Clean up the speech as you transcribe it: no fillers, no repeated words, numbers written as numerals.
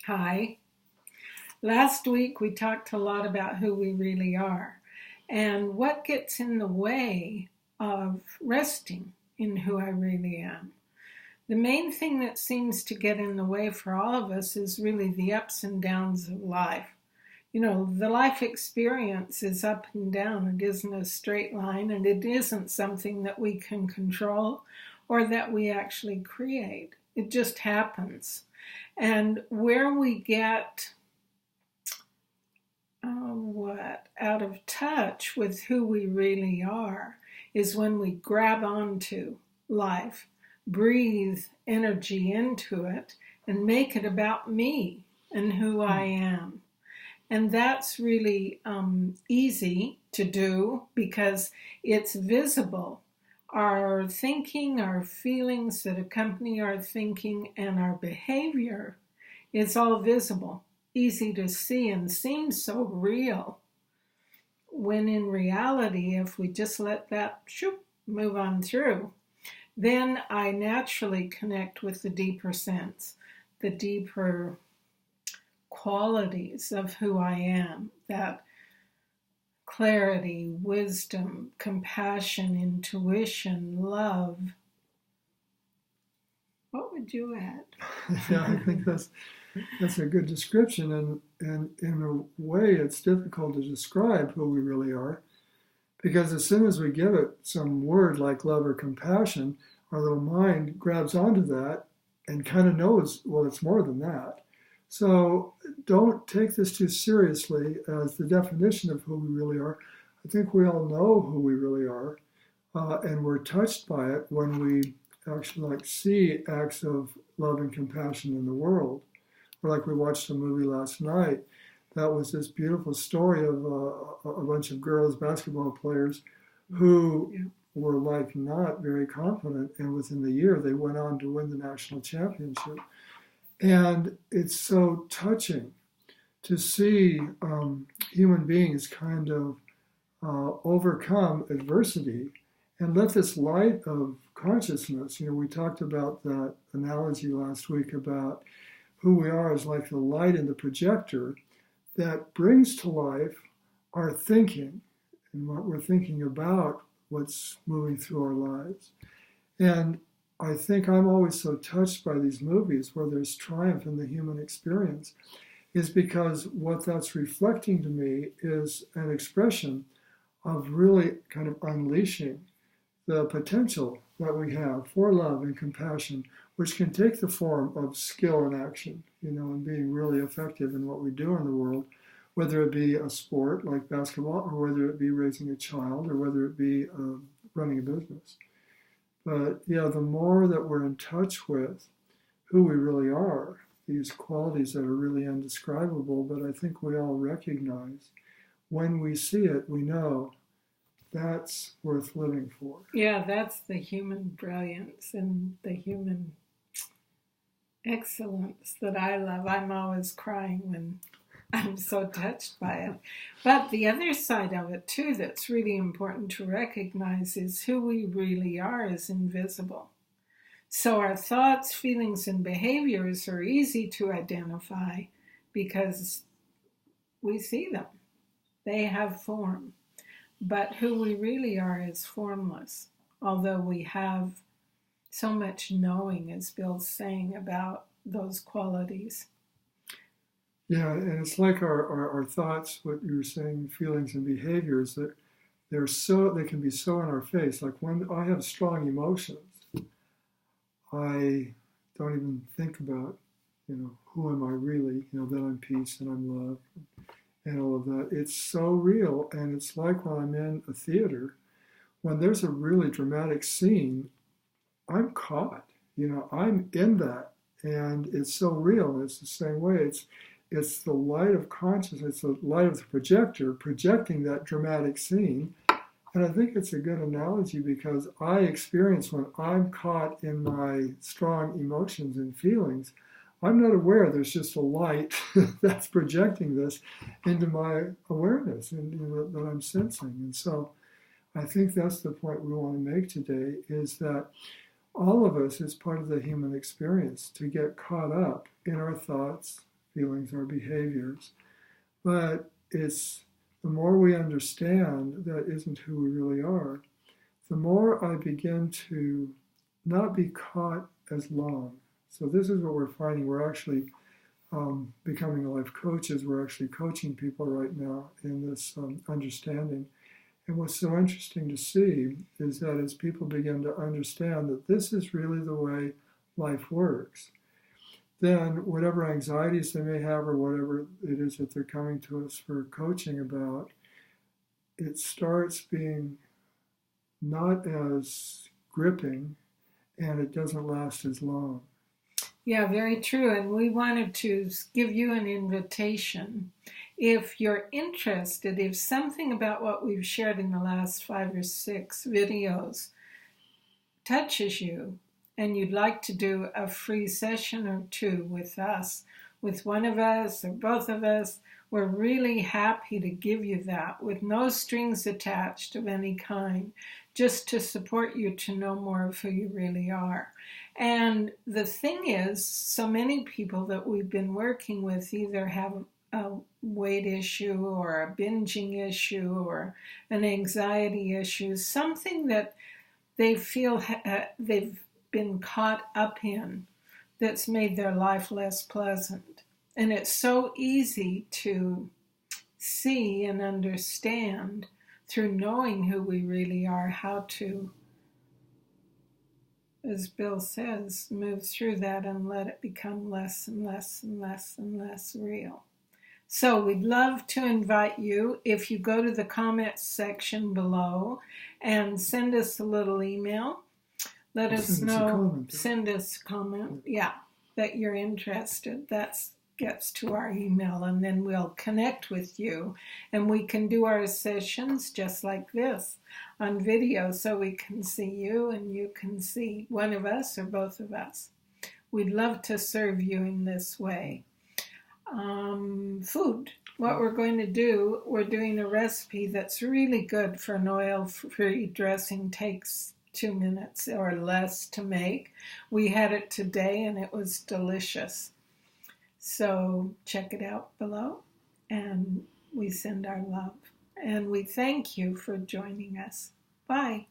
Hi. Last week we talked a lot about who we really are and what gets in the way of resting in who I really am. The main thing that seems to get in the way for all of us is really the ups and downs of life. The life experience is up and down. It isn't a straight line, and it isn't something that we can control or that we actually create. It just happens. And where we get out of touch with who we really are is when we grab onto life, breathe energy into it, and make it about me and who I am. And that's really easy to do because it's visible. Our thinking, our feelings that accompany our thinking, and our behavior is all visible, easy to see, and seems so real. When in reality, if we just let that move on through, then I naturally connect with the deeper sense, the deeper qualities of who I am, that clarity, wisdom, compassion, intuition, love. What would you add? Yeah, I think that's a good description, and in a way, it's difficult to describe who we really are, because as soon as we give it some word like love or compassion, our little mind grabs onto that and kind of knows, well, it's more than that. So don't take this too seriously as the definition of who we really are. I think we all know who we really are, and we're touched by it when we actually see acts of love and compassion in the world. Or like we watched a movie last night that was this beautiful story of a bunch of girls basketball players who were like not very confident, and within the year they went on to win the national championship. And it's so touching to see human beings kind of overcome adversity and let this light of consciousness, we talked about that analogy last week about who we are as like the light in the projector that brings to life our thinking and what we're thinking about, what's moving through our lives. And I think I'm always so touched by these movies where there's triumph in the human experience, is because what that's reflecting to me is an expression of really kind of unleashing the potential that we have for love and compassion, which can take the form of skill and action, and being really effective in what we do in the world, whether it be a sport like basketball, or whether it be raising a child, or whether it be running a business. But yeah, the more that we're in touch with who we really are, these qualities that are really indescribable, but I think we all recognize, when we see it, we know that's worth living for. Yeah, that's the human brilliance and the human excellence that I love. I'm always crying when I'm so touched by it. But the other side of it, too, that's really important to recognize is who we really are is invisible. So our thoughts, feelings, and behaviors are easy to identify because we see them. They have form. But who we really are is formless, although we have so much knowing, as Bill's saying, about those qualities. Yeah, and it's like our thoughts, what you were saying, feelings and behaviors, that they can be so in our face. Like when I have strong emotions, I don't even think about, who am I really, that I'm peace and I'm love and all of that. It's so real. And it's like when I'm in a theater, when there's a really dramatic scene, I'm caught, I'm in that. And it's so real. It's the same way. It's the light of consciousness, it's the light of the projector projecting that dramatic scene. And I think it's a good analogy because I experience when I'm caught in my strong emotions and feelings, I'm not aware there's just a light that's projecting this into my awareness and that I'm sensing. And so I think that's the point we want to make today, is that all of us is part of the human experience to get caught up in our thoughts feelings, our behaviors. But it's the more we understand that isn't who we really are, the more I begin to not be caught as long. So this is what we're finding. We're actually becoming life coaches. We're actually coaching people right now in this understanding. And what's so interesting to see is that as people begin to understand that this is really the way life works, then whatever anxieties they may have or whatever it is that they're coming to us for coaching about, it starts being not as gripping and it doesn't last as long. Yeah, very true. And we wanted to give you an invitation. If you're interested, if something about what we've shared in the last 5 or 6 videos touches you, and you'd like to do a free session or 2 with us, with one of us or both of us, we're really happy to give you that with no strings attached of any kind, just to support you to know more of who you really are. And the thing is, so many people that we've been working with either have a weight issue or a binging issue or an anxiety issue, something that they feel they've been caught up in that's made their life less pleasant. And it's so easy to see and understand through knowing who we really are, how to, as Bill says, move through that and let it become less and less and less and less real. So we'd love to invite you, if you go to the comments section below and send us a little email, let us know, send us a comment, that you're interested. That gets to our email, and then we'll connect with you, and we can do our sessions just like this on video, so we can see you and you can see one of us or both of us. We'd love to serve you in this way. Food. What we're going to do, we're doing a recipe that's really good for an oil-free dressing. Takes 2 minutes or less to make. We had it today and it was delicious. So check it out below, and we send our love. And we thank you for joining us. Bye.